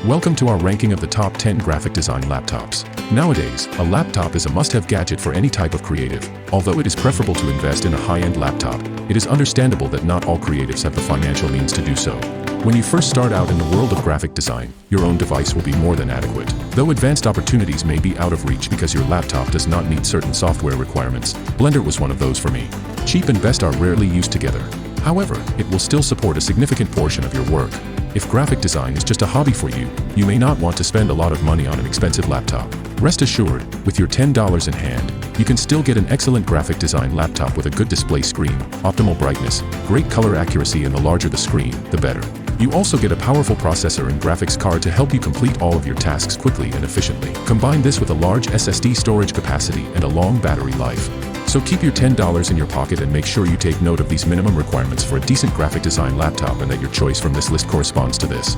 Welcome to our ranking of the top 10 graphic design laptops. Nowadays, a laptop is a must-have gadget for any type of creative. Although it is preferable to invest in a high-end laptop, it is understandable that not all creatives have the financial means to do so. When you first start out in the world of graphic design, your own device will be more than adequate. Though advanced opportunities may be out of reach because your laptop does not meet certain software requirements, Blender was one of those for me. Cheap and best are rarely used together. However, it will still support a significant portion of your work. If graphic design is just a hobby for you, you may not want to spend a lot of money on an expensive laptop. Rest assured, with your $10 in hand, you can still get an excellent graphic design laptop with a good display screen, optimal brightness, great color accuracy, and the larger the screen, the better. You also get a powerful processor and graphics card to help you complete all of your tasks quickly and efficiently. Combine this with a large SSD storage capacity and a long battery life. So keep your $10 in your pocket and make sure you take note of these minimum requirements for a decent graphic design laptop and that your choice from this list corresponds to this.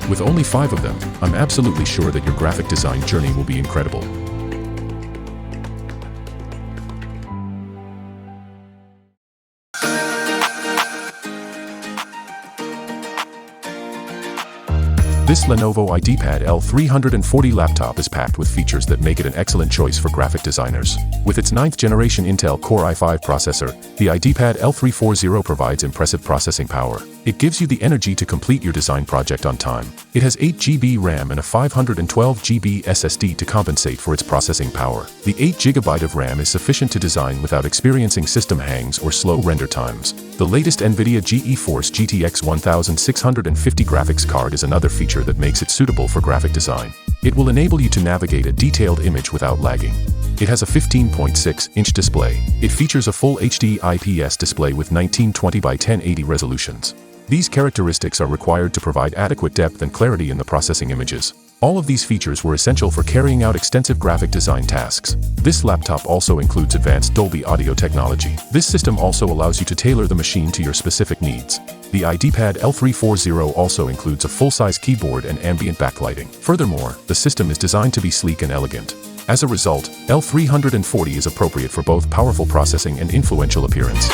With only 5 of them, I'm absolutely sure that your graphic design journey will be incredible. This Lenovo Ideapad L340 laptop is packed with features that make it an excellent choice for graphic designers. With its 9th generation Intel Core i5 processor, the Ideapad L340 provides impressive processing power. It gives you the energy to complete your design project on time. It has 8 GB RAM and a 512 GB SSD to compensate for its processing power. The 8 GB of RAM is sufficient to design without experiencing system hangs or slow render times. The latest NVIDIA GeForce GTX 1650 graphics card is another feature that makes it suitable for graphic design. It will enable you to navigate a detailed image without lagging. It has a 15.6-inch display. It features a full HD IPS display with 1920 by 1080 resolutions. These characteristics are required to provide adequate depth and clarity in the processing images. All of these features were essential for carrying out extensive graphic design tasks. This laptop also includes advanced Dolby audio technology. This system also allows you to tailor the machine to your specific needs. The Ideapad L340 also includes a full-size keyboard and ambient backlighting. Furthermore, the system is designed to be sleek and elegant. As a result, L340 is appropriate for both powerful processing and influential appearance.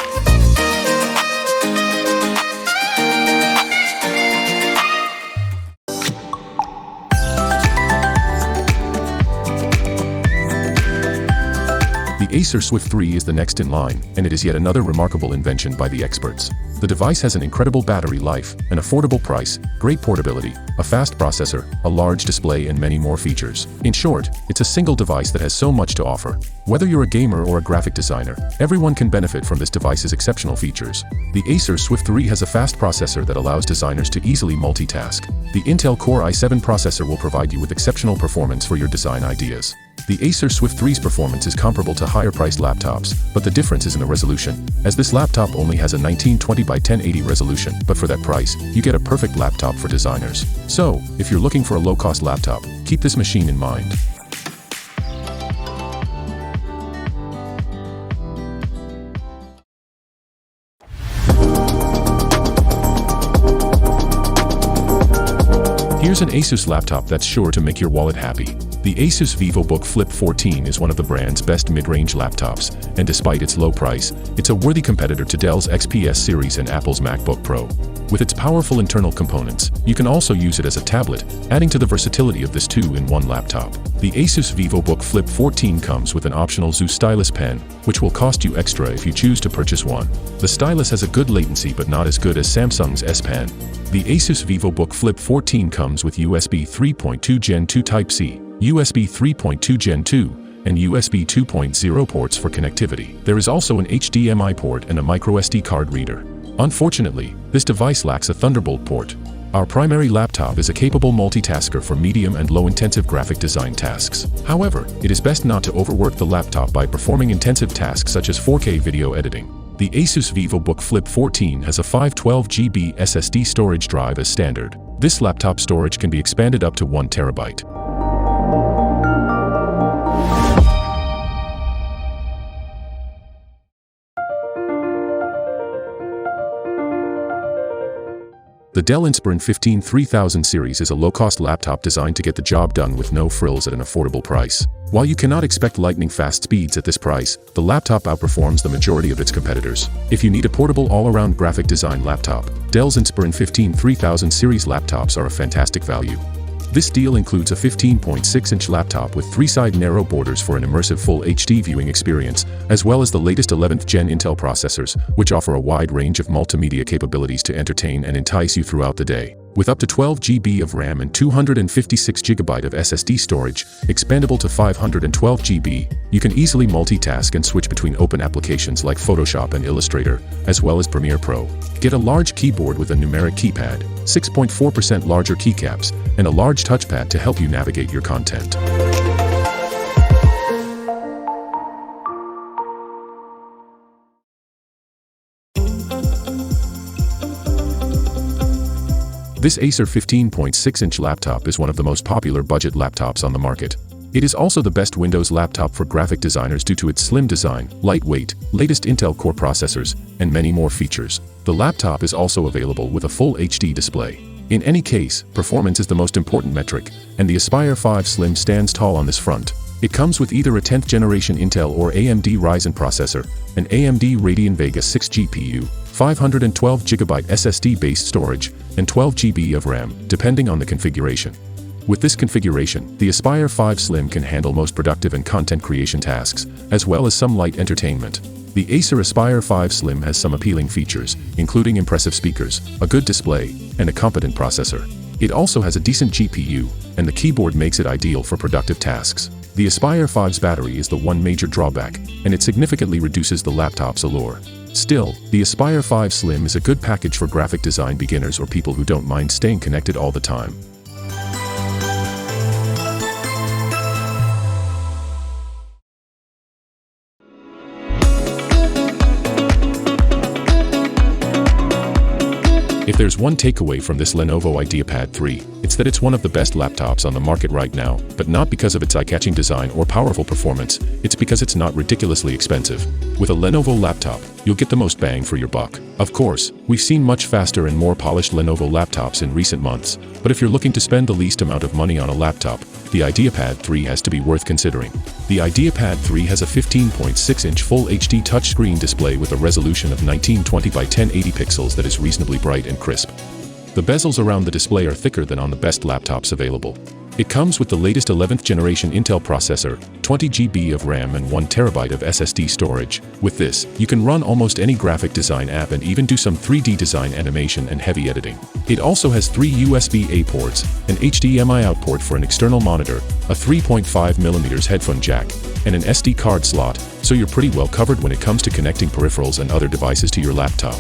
The Acer Swift 3 is the next in line, and it is yet another remarkable invention by the experts. The device has an incredible battery life, an affordable price, great portability, a fast processor, a large display, and many more features. In short, it's a single device that has so much to offer. Whether you're a gamer or a graphic designer, everyone can benefit from this device's exceptional features. The Acer Swift 3 has a fast processor that allows designers to easily multitask. The Intel Core i7 processor will provide you with exceptional performance for your design ideas. The Acer Swift 3's performance is comparable to higher-priced laptops, but the difference is in the resolution, as this laptop only has a 1920 by 1080 resolution, but for that price, you get a perfect laptop for designers. So, if you're looking for a low-cost laptop, keep this machine in mind. Here's an Asus laptop that's sure to make your wallet happy. The Asus VivoBook Flip 14 is one of the brand's best mid-range laptops, and despite its low price, it's a worthy competitor to Dell's XPS series and Apple's MacBook Pro. With its powerful internal components, you can also use it as a tablet, adding to the versatility of this 2-in-1 laptop. The Asus VivoBook Flip 14 comes with an optional Zoo stylus pen, which will cost you extra if you choose to purchase one. The stylus has a good latency but not as good as Samsung's S Pen. The Asus VivoBook Flip 14 comes with USB 3.2 Gen 2 Type-C, USB 3.2 Gen 2, and USB 2.0 ports for connectivity. There is also an HDMI port and a microSD card reader. Unfortunately, this device lacks a Thunderbolt port. Our primary laptop is a capable multitasker for medium and low-intensive graphic design tasks. However, it is best not to overwork the laptop by performing intensive tasks such as 4K video editing. The Asus VivoBook Flip 14 has a 512 GB SSD storage drive as standard. This laptop storage can be expanded up to 1 TB. The Dell Inspire 15 3000 series is a low-cost laptop designed to get the job done with no frills at an affordable price. While you cannot expect lightning-fast speeds at this price, the laptop outperforms the majority of its competitors. If you need a portable all-around graphic design laptop, Dell's Inspire 15 3000 series laptops are a fantastic value. This deal includes a 15.6-inch laptop with 3-side narrow borders for an immersive full HD viewing experience, as well as the latest 11th Gen Intel processors, which offer a wide range of multimedia capabilities to entertain and entice you throughout the day. With up to 12 GB of RAM and 256 GB of SSD storage, expandable to 512 GB, you can easily multitask and switch between open applications like Photoshop and Illustrator, as well as Premiere Pro. Get a large keyboard with a numeric keypad, 6.4% larger keycaps, and a large touchpad to help you navigate your content. This Acer 15.6-inch laptop is one of the most popular budget laptops on the market. It is also the best Windows laptop for graphic designers due to its slim design, lightweight, latest Intel Core processors, and many more features. The laptop is also available with a full HD display. In any case, performance is the most important metric, and the Aspire 5 Slim stands tall on this front. It comes with either a 10th generation Intel or AMD Ryzen processor, an AMD Radeon Vega 6 GPU, 512 GB SSD-based storage, and 12 GB of RAM, depending on the configuration. With this configuration, the Aspire 5 Slim can handle most productive and content creation tasks, as well as some light entertainment. The Acer Aspire 5 Slim has some appealing features, including impressive speakers, a good display, and a competent processor. It also has a decent GPU, and the keyboard makes it ideal for productive tasks. The Aspire 5's battery is the one major drawback, and it significantly reduces the laptop's allure. Still, the Aspire 5 Slim is a good package for graphic design beginners or people who don't mind staying connected all the time. If there's one takeaway from this Lenovo Ideapad 3, it's that it's one of the best laptops on the market right now, but not because of its eye-catching design or powerful performance, it's because it's not ridiculously expensive. With a Lenovo laptop, you'll get the most bang for your buck. Of course, we've seen much faster and more polished Lenovo laptops in recent months, but if you're looking to spend the least amount of money on a laptop, the Ideapad 3 has to be worth considering. The Ideapad 3 has a 15.6-inch Full HD touchscreen display with a resolution of 1920 by 1080 pixels that is reasonably bright and crisp. The bezels around the display are thicker than on the best laptops available. It comes with the latest 11th generation Intel processor, 20 GB of RAM and 1 TB of SSD storage. With this, you can run almost any graphic design app and even do some 3D design animation and heavy editing. It also has 3 USB-A ports, an HDMI out port for an external monitor, a 3.5mm headphone jack, and an SD card slot, so you're pretty well covered when it comes to connecting peripherals and other devices to your laptop.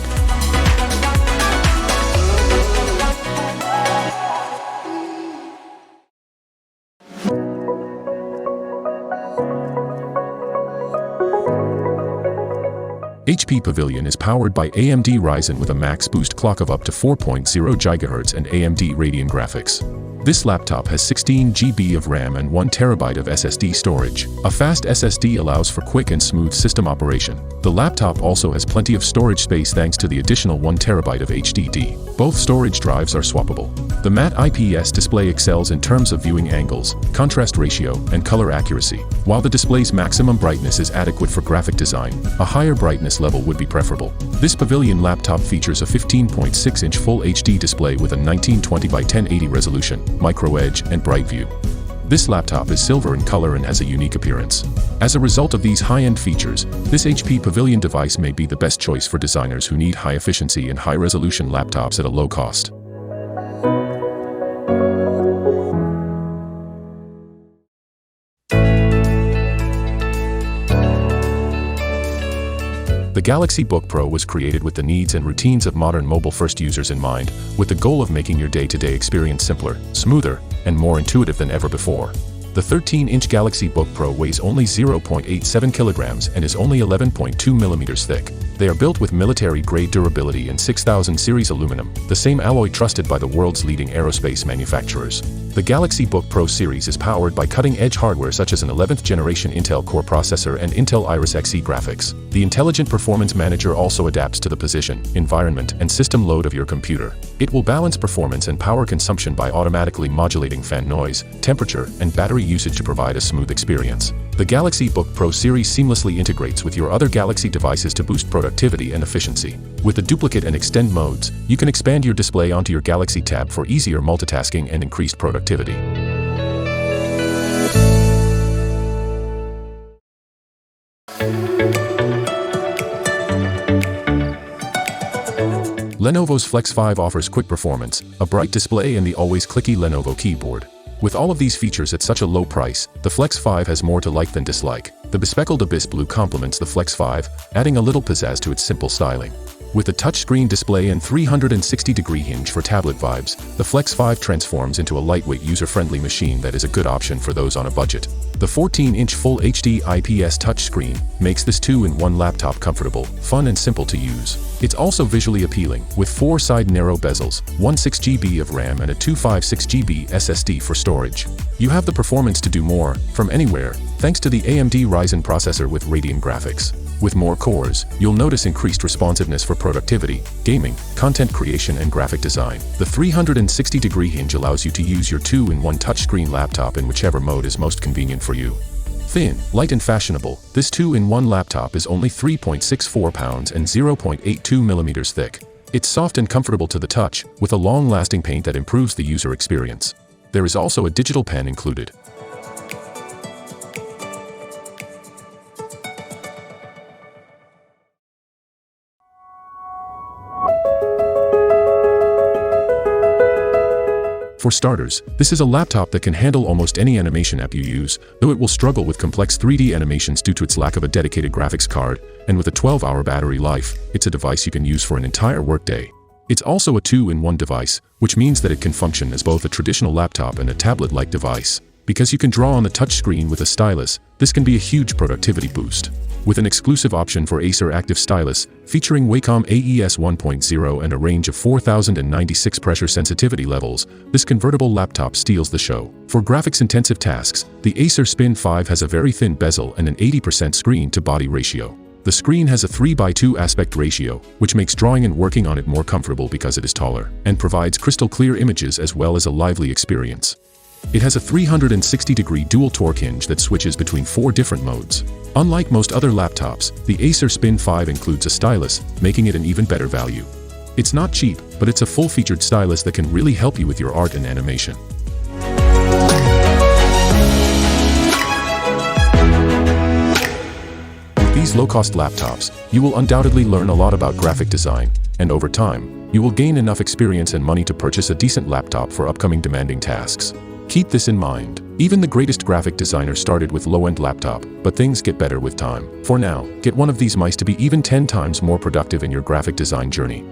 HP Pavilion is powered by AMD Ryzen with a max boost clock of up to 4.0 GHz and AMD Radeon graphics. This laptop has 16 GB of RAM and 1 TB of SSD storage. A fast SSD allows for quick and smooth system operation. The laptop also has plenty of storage space thanks to the additional 1 TB of HDD. Both storage drives are swappable. The matte IPS display excels in terms of viewing angles, contrast ratio, and color accuracy. While the display's maximum brightness is adequate for graphic design, a higher brightness level would be preferable. This Pavilion laptop features a 15.6-inch Full HD display with a 1920 by 1080 resolution, micro edge, and bright view. This laptop is silver in color and has a unique appearance. As a result of these high-end features, this HP Pavilion device may be the best choice for designers who need high efficiency and high-resolution laptops at a low cost. The Galaxy Book Pro was created with the needs and routines of modern mobile-first users in mind, with the goal of making your day-to-day experience simpler, smoother, and more intuitive than ever before. The 13-inch Galaxy Book Pro weighs only 0.87 kilograms and is only 11.2 millimeters thick. They are built with military-grade durability and 6000 series aluminum, the same alloy trusted by the world's leading aerospace manufacturers. The Galaxy Book Pro series is powered by cutting-edge hardware such as an 11th generation Intel Core processor and Intel Iris Xe graphics. The Intelligent Performance Manager also adapts to the position, environment, and system load of your computer. It will balance performance and power consumption by automatically modulating fan noise, temperature, and battery usage to provide a smooth experience. The Galaxy Book Pro series seamlessly integrates with your other Galaxy devices to boost productivity and efficiency. With the duplicate and extend modes, you can expand your display onto your Galaxy Tab for easier multitasking and increased productivity. Lenovo's Flex 5 offers quick performance, a bright display, and the always clicky Lenovo keyboard. With all of these features at such a low price, the Flex 5 has more to like than dislike. The bespeckled Abyss Blue complements the Flex 5, adding a little pizzazz to its simple styling. With a touchscreen display and 360-degree hinge for tablet vibes, the Flex 5 transforms into a lightweight, user-friendly machine that is a good option for those on a budget. The 14-inch Full HD IPS touchscreen makes this 2-in-1 laptop comfortable, fun, and simple to use. It's also visually appealing, with 4 side narrow bezels, 16 GB of RAM, and a 256 GB SSD for storage. You have the performance to do more, from anywhere, thanks to the AMD Ryzen processor with Radeon graphics. With more cores, you'll notice increased responsiveness for productivity, gaming, content creation, and graphic design. The 360-degree hinge allows you to use your 2-in-1 touchscreen laptop in whichever mode is most convenient for you. Thin, light, and fashionable, this 2-in-1 laptop is only 3.64 pounds and 0.82 millimeters thick. It's soft and comfortable to the touch, with a long-lasting paint that improves the user experience. There is also a digital pen included. For starters, this is a laptop that can handle almost any animation app you use, though it will struggle with complex 3D animations due to its lack of a dedicated graphics card, and with a 12-hour battery life, it's a device you can use for an entire workday. It's also a 2-in-1 device, which means that it can function as both a traditional laptop and a tablet-like device. Because you can draw on the touchscreen with a stylus, this can be a huge productivity boost. With an exclusive option for Acer Active Stylus, featuring Wacom AES 1.0 and a range of 4096 pressure sensitivity levels, this convertible laptop steals the show. For graphics-intensive tasks, the Acer Spin 5 has a very thin bezel and an 80% screen-to-body ratio. The screen has a 3:2 aspect ratio, which makes drawing and working on it more comfortable because it is taller, and provides crystal-clear images as well as a lively experience. It has a 360-degree dual torque hinge that switches between 4 different modes. Unlike most other laptops, the Acer Spin 5 includes a stylus, making it an even better value. It's not cheap, but it's a full-featured stylus that can really help you with your art and animation. With these low-cost laptops, you will undoubtedly learn a lot about graphic design, and over time, you will gain enough experience and money to purchase a decent laptop for upcoming demanding tasks. Keep this in mind. Even the greatest graphic designer started with low-end laptop, but things get better with time. For now, get one of these mice to be even 10 times more productive in your graphic design journey.